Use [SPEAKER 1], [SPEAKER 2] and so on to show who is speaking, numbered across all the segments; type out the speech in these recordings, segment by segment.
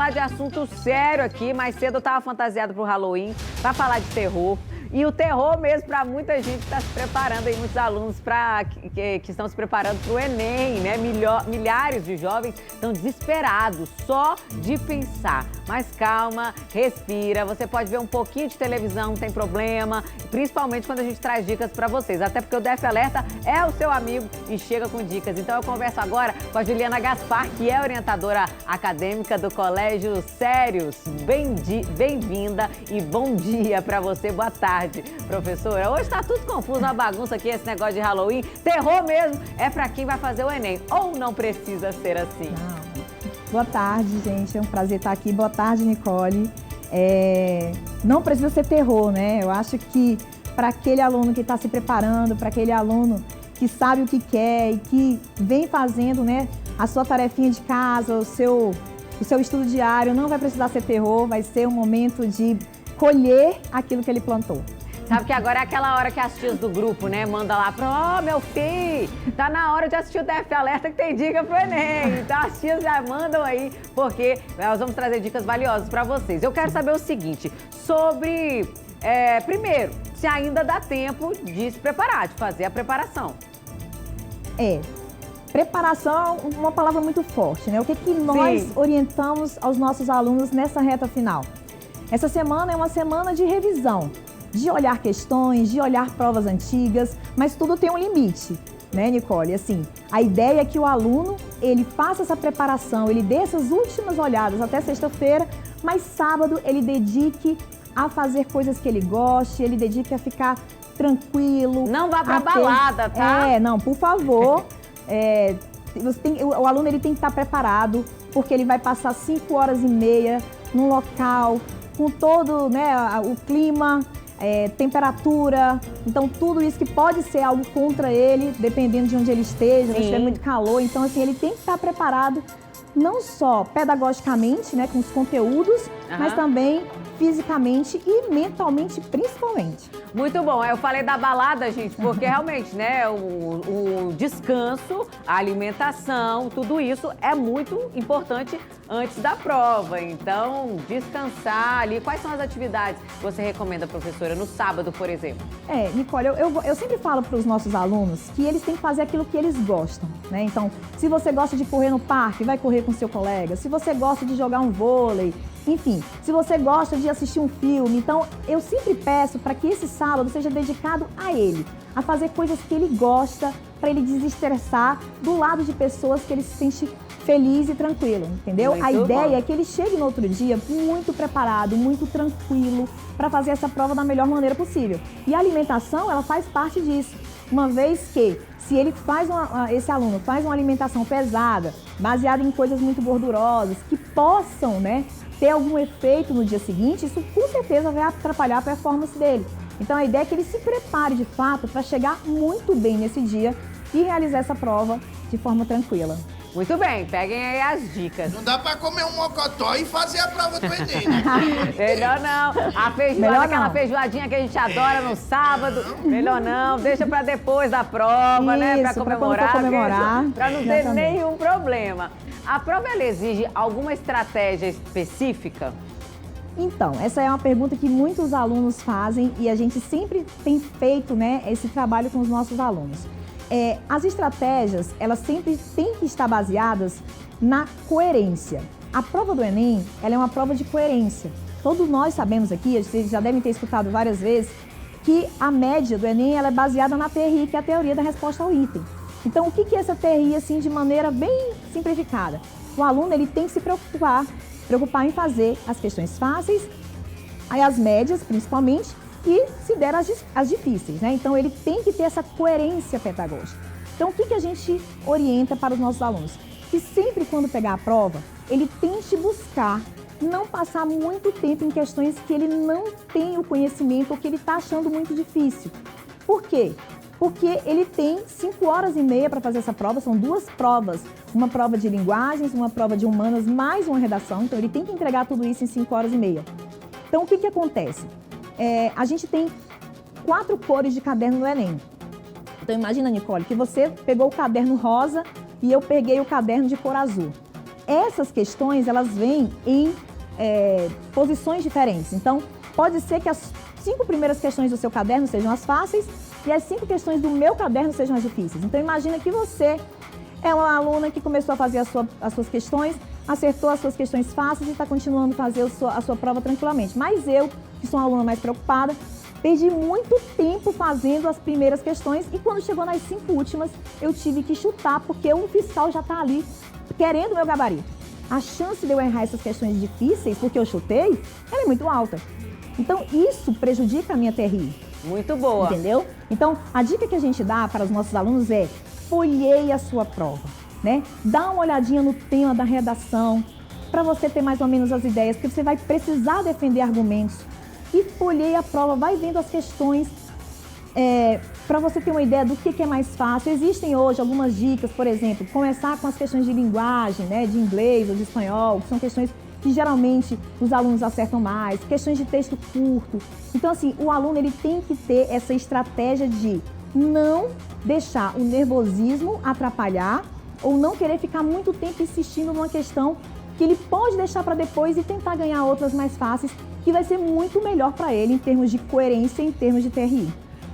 [SPEAKER 1] falar de assunto sério aqui. Mais cedo eu tava fantasiada pro Halloween, pra falar de terror. E o terror mesmo para muita gente que está se preparando, aí, muitos alunos que estão se preparando para o Enem, né? Milhares de jovens estão desesperados só de pensar. Mas calma, respira, você pode ver um pouquinho de televisão, não tem problema, principalmente quando a gente traz dicas para vocês. Até porque o DF Alerta é o seu amigo e chega com dicas. Então eu converso agora com a Juliana Gaspar, que é orientadora acadêmica do Colégio Sérios. Bem-vinda e bom dia para você, boa tarde. Professora, hoje tá tudo confuso, uma bagunça aqui, esse negócio de Halloween. Terror mesmo é para quem vai fazer o Enem, ou não precisa ser assim?
[SPEAKER 2] Não. Boa tarde, gente, é um prazer estar aqui. Boa tarde, Nicole. Não precisa ser terror, né? Eu acho que para aquele aluno que está se preparando, para aquele aluno que sabe o que quer e que vem fazendo, né, a sua tarefinha de casa, o seu estudo diário, não vai precisar ser terror, vai ser um momento de colher aquilo que ele plantou.
[SPEAKER 1] Sabe que agora é aquela hora que as tias do grupo, né, manda lá meu filho, tá na hora de assistir o DF Alerta que tem dica pro Enem. Então as tias já mandam aí, porque nós vamos trazer dicas valiosas para vocês. Eu quero saber o seguinte, sobre, primeiro, se ainda dá tempo de se preparar, de fazer a preparação.
[SPEAKER 2] Preparação é uma palavra muito forte, né? O que nós orientamos aos nossos alunos nessa reta final? Essa semana é uma semana de revisão, de olhar questões, de olhar provas antigas, mas tudo tem um limite, né, Nicole? Assim, a ideia é que o aluno, ele faça essa preparação, ele dê essas últimas olhadas até sexta-feira, mas sábado ele dedique a fazer coisas que ele goste, ele dedique a ficar tranquilo.
[SPEAKER 1] Não vá pra balada, tá?
[SPEAKER 2] Não, por favor. O aluno ele tem que estar preparado, porque ele vai passar 5h30 num local com todo, né, o clima, temperatura, então tudo isso que pode ser algo contra ele, dependendo de onde ele esteja, se tiver muito calor. Então, assim, ele tem que estar preparado não só pedagogicamente, né, com os conteúdos, mas também fisicamente e mentalmente, principalmente.
[SPEAKER 1] Muito bom. Eu falei da balada, gente, porque realmente, né, o descanso, a alimentação, tudo isso é muito importante antes da prova. Então, descansar ali. Quais são as atividades que você recomenda, professora, no sábado, por exemplo?
[SPEAKER 2] Nicole, eu sempre falo para os nossos alunos que eles têm que fazer aquilo que eles gostam, né? Então, se você gosta de correr no parque, vai correr com seu colega. Se você gosta de jogar um vôlei, enfim, se você gosta de assistir um filme, então eu sempre peço para que esse sábado seja dedicado a ele, a fazer coisas que ele gosta, para ele desestressar do lado de pessoas que ele se sente feliz e tranquilo, entendeu? A ideia é que ele chegue no outro dia muito preparado, muito tranquilo, para fazer essa prova da melhor maneira possível. E a alimentação, ela faz parte disso, uma vez que se ele faz esse aluno faz uma alimentação pesada, baseada em coisas muito gordurosas, que possam, né, ter algum efeito no dia seguinte, isso com certeza vai atrapalhar a performance dele. Então a ideia é que ele se prepare de fato para chegar muito bem nesse dia e realizar essa prova de forma tranquila.
[SPEAKER 1] Muito bem, peguem aí as dicas.
[SPEAKER 3] Não dá pra comer um mocotó e fazer a prova do Enem, né?
[SPEAKER 1] Melhor não. A feijoada, aquela feijoadinha que a gente adora no sábado. Melhor não, deixa pra depois da prova, né? Pra comemorar. Pra não ter nenhum problema. A prova, ela exige alguma estratégia específica?
[SPEAKER 2] Então, essa é uma pergunta que muitos alunos fazem e a gente sempre tem feito, né, esse trabalho com os nossos alunos. As estratégias, elas sempre têm que estar baseadas na coerência. A prova do Enem, ela é uma prova de coerência. Todos nós sabemos aqui, vocês já devem ter escutado várias vezes, que a média do Enem, ela é baseada na TRI, que é a teoria da resposta ao item. Então, o que é essa TRI, assim, de maneira bem simplificada? O aluno, ele tem que se preocupar em fazer as questões fáceis, aí as médias, principalmente, e se der as difíceis, né? Então, ele tem que ter essa coerência pedagógica. Então, o que a gente orienta para os nossos alunos? Que sempre quando pegar a prova, ele tente buscar não passar muito tempo em questões que ele não tem o conhecimento ou que ele está achando muito difícil. Por quê? Porque ele tem 5h30 para fazer essa prova, são 2 provas. Uma prova de linguagens, uma prova de humanas, mais uma redação. Então, ele tem que entregar tudo isso em 5h30. Então, o que acontece? A gente tem 4 cores de caderno no Enem. Então, imagina, Nicole, que você pegou o caderno rosa e eu peguei o caderno de cor azul. essas questões, elas vêm em posições diferentes. Então, pode ser que as 5 primeiras questões do seu caderno sejam as fáceis e as 5 questões do meu caderno sejam as difíceis. Então, imagina que você é uma aluna que começou a fazer as suas questões, acertou as suas questões fáceis e está continuando a fazer a sua prova tranquilamente. Mas eu, que sou uma aluna mais preocupada, perdi muito tempo fazendo as primeiras questões e quando chegou nas 5 últimas, eu tive que chutar, porque um fiscal já está ali querendo o meu gabarito. A chance de eu errar essas questões difíceis, porque eu chutei, ela é muito alta. Então, isso prejudica a minha TRI.
[SPEAKER 1] Muito boa.
[SPEAKER 2] Entendeu? Então, a dica que a gente dá para os nossos alunos é: folheie a sua prova, né? Dá uma olhadinha no tema da redação, para você ter mais ou menos as ideias, porque você vai precisar defender argumentos. E folheie a prova, vai vendo as questões, para você ter uma ideia do que é mais fácil. Existem hoje algumas dicas, por exemplo, começar com as questões de linguagem, né, de inglês ou de espanhol, que são questões que geralmente os alunos acertam mais, questões de texto curto. Então, assim, o aluno ele tem que ter essa estratégia de não deixar o nervosismo atrapalhar ou não querer ficar muito tempo insistindo numa questão que ele pode deixar para depois e tentar ganhar outras mais fáceis, que vai ser muito melhor para ele em termos de coerência, em termos de TRI.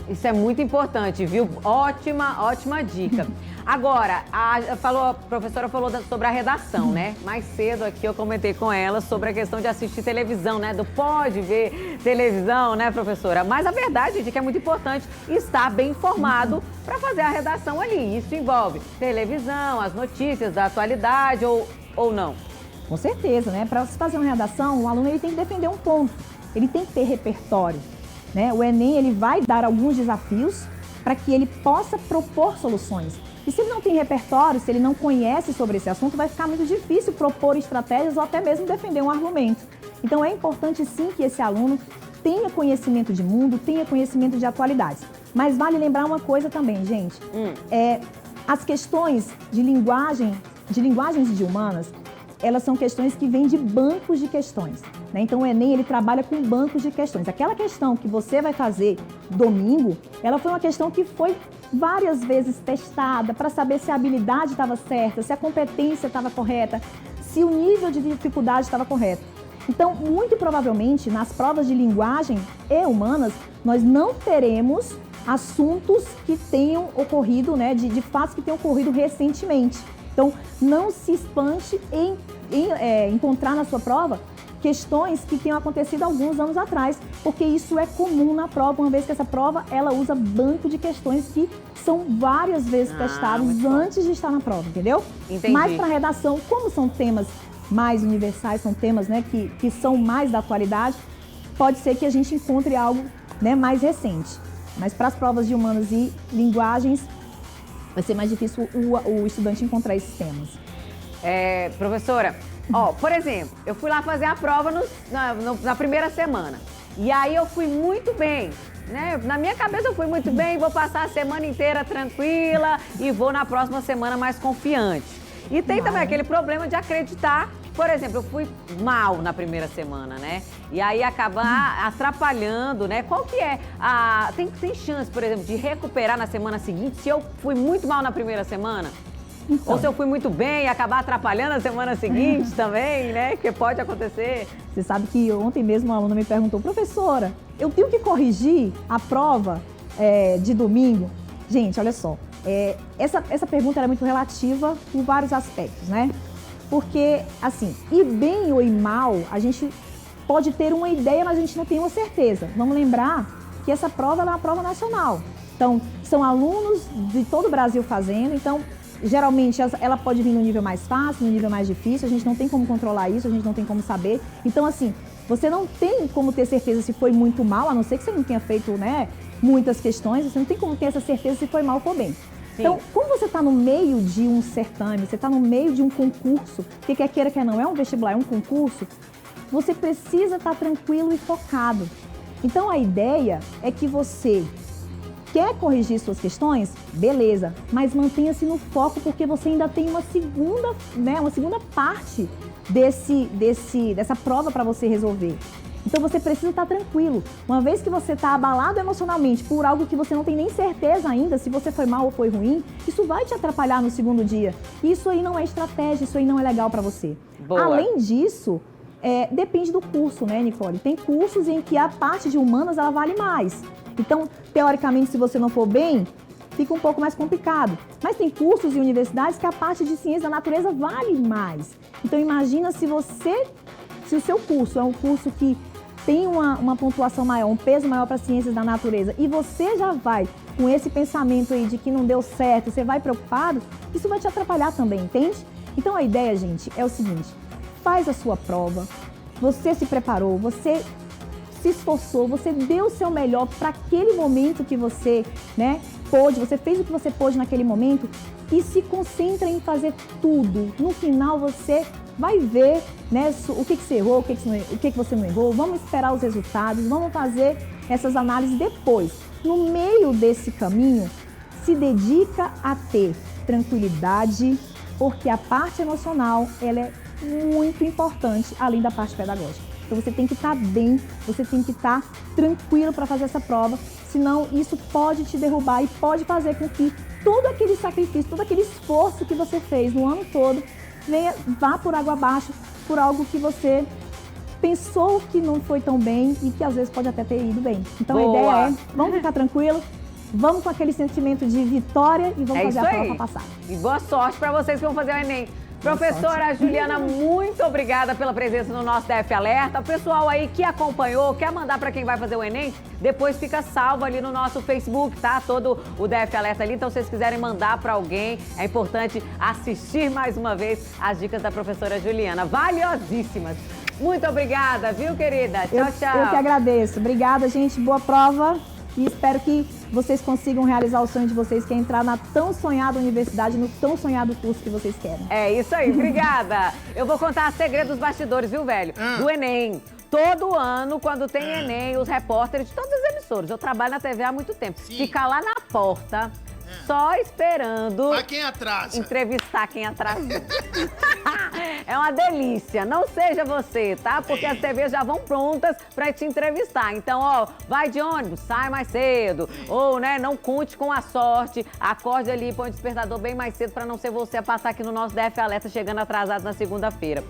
[SPEAKER 1] Isso é muito importante, viu? Ótima dica. Agora, a professora falou sobre a redação, né? Mais cedo aqui eu comentei com ela sobre a questão de assistir televisão, né? Pode ver televisão, né, professora? Mas a verdade é que é muito importante estar bem informado para fazer a redação ali. Isso envolve televisão, as notícias da atualidade ou não?
[SPEAKER 2] Com certeza, né? Para se fazer uma redação, o aluno ele tem que defender um ponto, ele tem que ter repertório, né? O Enem ele vai dar alguns desafios para que ele possa propor soluções. E se ele não tem repertório, se ele não conhece sobre esse assunto, vai ficar muito difícil propor estratégias ou até mesmo defender um argumento. Então é importante sim que esse aluno tenha conhecimento de mundo, tenha conhecimento de atualidades. Mas vale lembrar uma coisa também, gente. As questões de linguagens e de humanas, elas são questões que vêm de bancos de questões, né? Então o Enem ele trabalha com bancos de questões. Aquela questão que você vai fazer domingo, ela foi uma questão que foi várias vezes testada para saber se a habilidade estava certa, se a competência estava correta, se o nível de dificuldade estava correto. Então, muito provavelmente, nas provas de linguagem e humanas, nós não teremos assuntos que tenham ocorrido, né, de fatos que tenham ocorrido recentemente. Então, não se espante em encontrar na sua prova questões que tenham acontecido alguns anos atrás, porque isso é comum na prova, uma vez que essa prova ela usa banco de questões que são várias vezes testados antes de estar na prova, entendeu?
[SPEAKER 1] Entendi.
[SPEAKER 2] Mas para redação, como são temas mais universais, são temas, né, que são mais da atualidade, pode ser que a gente encontre algo, né, mais recente. Mas para as provas de humanas e linguagens, vai ser mais difícil o estudante encontrar esses temas.
[SPEAKER 1] Professora, por exemplo, eu fui lá fazer a prova na primeira semana. E aí eu fui muito bem, né? Na minha cabeça eu fui muito bem, vou passar a semana inteira tranquila e vou na próxima semana mais confiante. E tem também aquele problema de acreditar. Por exemplo, eu fui mal na primeira semana, né? E aí acaba atrapalhando, né? Qual que é tem chance, por exemplo, de recuperar na semana seguinte se eu fui muito mal na primeira semana?
[SPEAKER 2] Então,
[SPEAKER 1] ou se eu fui muito bem e acabar atrapalhando a semana seguinte também, né? Que pode acontecer.
[SPEAKER 2] você sabe que ontem mesmo uma aluna me perguntou: professora, eu tenho que corrigir a prova de domingo? Gente, olha só, essa pergunta é muito relativa por vários aspectos, né? Porque, assim, ir bem ou ir mal, a gente pode ter uma ideia, mas a gente não tem uma certeza. Vamos lembrar que essa prova é uma prova nacional. Então, são alunos de todo o Brasil fazendo. Então, geralmente, ela pode vir no nível mais fácil, no nível mais difícil. A gente não tem como controlar isso, a gente não tem como saber. Então, assim, você não tem como ter certeza se foi muito mal, a não ser que você não tenha feito, né, muitas questões. Você não tem como ter essa certeza se foi mal ou foi bem. Sim. Então, como você está no meio de um certame, você está no meio de um concurso, que quer queira, quer não, é um vestibular, é um concurso, você precisa estar tranquilo e focado. Então, a ideia é que você quer corrigir suas questões? Beleza, mas mantenha-se no foco, porque você ainda tem uma segunda parte dessa prova para você resolver. Então você precisa estar tranquilo. Uma vez que você está abalado emocionalmente por algo que você não tem nem certeza ainda se você foi mal ou foi ruim, isso vai te atrapalhar no segundo dia. Isso aí não é estratégia, isso aí não é legal para você.
[SPEAKER 1] Boa.
[SPEAKER 2] Além disso, depende do curso, né, Nicole? Tem cursos em que a parte de humanas ela vale mais. Então, teoricamente, se você não for bem, fica um pouco mais complicado. Mas tem cursos e universidades que a parte de ciência da natureza vale mais. Então, imagina se o seu curso é um curso que tem uma pontuação maior, um peso maior para ciências da natureza, e você já vai com esse pensamento aí de que não deu certo, você vai preocupado, isso vai te atrapalhar também, entende? Então, a ideia, gente, é o seguinte: faz a sua prova, você se preparou, você se esforçou, você deu o seu melhor para aquele momento que você, pôde, você fez o que você pôde naquele momento e se concentra em fazer tudo. No final você vai ver, o que você errou, o que você não errou, vamos esperar os resultados, vamos fazer essas análises depois. No meio desse caminho, se dedica a ter tranquilidade, porque a parte emocional, ela é muito importante, além da parte pedagógica. Então você tem que estar bem, você tem que estar tranquilo para fazer essa prova, senão isso pode te derrubar e pode fazer com que todo aquele sacrifício, todo aquele esforço que você fez no ano todo, vá por água abaixo, por algo que você pensou que não foi tão bem e que às vezes pode até ter ido bem. Então
[SPEAKER 1] Boa.
[SPEAKER 2] A ideia é, vamos ficar tranquilo, vamos com aquele sentimento de vitória e vamos fazer a prova para passar.
[SPEAKER 1] E boa sorte para vocês que vão fazer o Enem. Professora Juliana, muito obrigada pela presença no nosso DF Alerta. O pessoal aí que acompanhou, quer mandar para quem vai fazer o Enem, depois fica salvo ali no nosso Facebook, tá? Todo o DF Alerta ali. Então, se vocês quiserem mandar para alguém, é importante assistir mais uma vez as dicas da professora Juliana. Valiosíssimas. Muito obrigada, viu, querida? Tchau, tchau.
[SPEAKER 2] Eu que agradeço. Obrigada, gente. Boa prova. E espero que vocês consigam realizar o sonho de vocês, que é entrar na tão sonhada universidade, no tão sonhado curso que vocês querem.
[SPEAKER 1] É isso aí, obrigada. Eu vou contar segredos dos bastidores, viu, velho? Do Enem. Todo ano, quando tem Enem, os repórteres de todas as emissoras, eu trabalho na TV há muito tempo, fica lá na porta, só esperando
[SPEAKER 3] Pra quem atrasa.
[SPEAKER 1] entrevistar quem atrasa. É uma delícia. Não seja você, tá? Porque as TVs já vão prontas pra te entrevistar. Então, vai de ônibus, sai mais cedo. Ou, não conte com a sorte. Acorde ali e põe o despertador bem mais cedo pra não ser você a passar aqui no nosso DF Alerta chegando atrasado na segunda-feira.